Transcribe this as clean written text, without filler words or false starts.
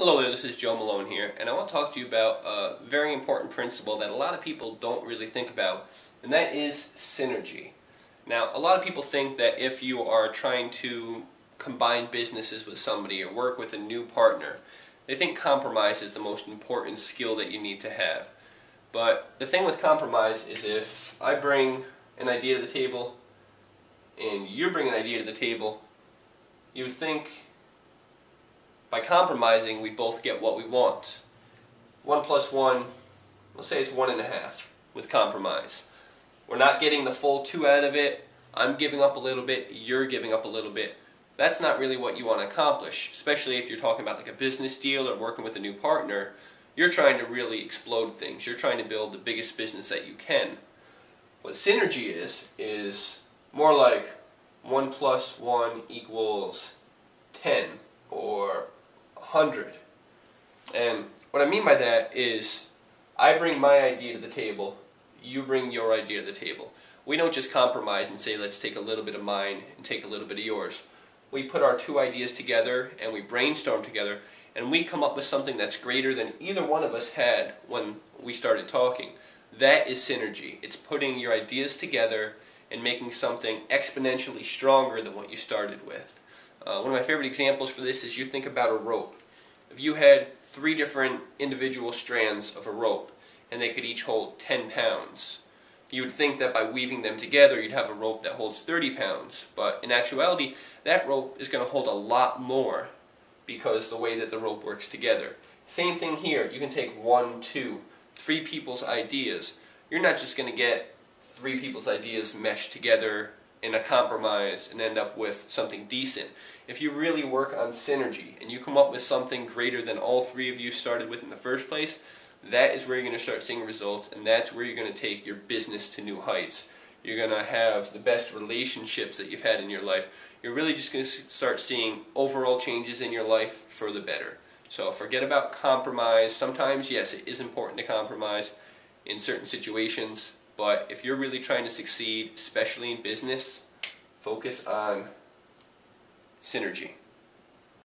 Hello there, this is Joe Malone here, and I want to talk to you about a very important principle that a lot of people don't really think about, and that is synergy. Now, a lot of people think that if you are trying to combine businesses with somebody or work with a new partner, they think compromise is the most important skill that you need to have. But the thing with compromise is if I bring an idea to the table and you bring an idea to the table, you would think by compromising, we both get what we want. 1 plus 1, let's say it's 1.5 with compromise. We're not getting the full 2 out of it. I'm giving up a little bit, you're giving up a little bit. That's not really what you want to accomplish, especially if you're talking about like a business deal or working with a new partner. You're trying to really explode things. You're trying to build the biggest business that you can. What synergy is more like 1 plus 1 equals 10 or 100. And what I mean by that is I bring my idea to the table, you bring your idea to the table. We don't just compromise and say let's take a little bit of mine and take a little bit of yours. We put our 2 ideas together and we brainstorm together and we come up with something that's greater than either one of us had when we started talking. That is synergy. It's putting your ideas together and making something exponentially stronger than what you started with. One of my favorite examples for this is you think about a rope. If you had 3 different individual strands of a rope and they could each hold 10 pounds, you would think that by weaving them together you'd have a rope that holds 30 pounds. But in actuality, that rope is going to hold a lot more because the way that the rope works together. Same thing here. You can take 1, 2, 3 people's ideas. You're not just going to get 3 people's ideas meshed together in a compromise and end up with something decent. If you really work on synergy and you come up with something greater than all 3 of you started with in the first place, that is where you're going to start seeing results, and that's where you're going to take your business to new heights. You're going to have the best relationships that you've had in your life. You're really just going to start seeing overall changes in your life for the better. So forget about compromise. Sometimes, yes, it is important to compromise in certain situations, but if you're really trying to succeed, especially in business, focus on synergy.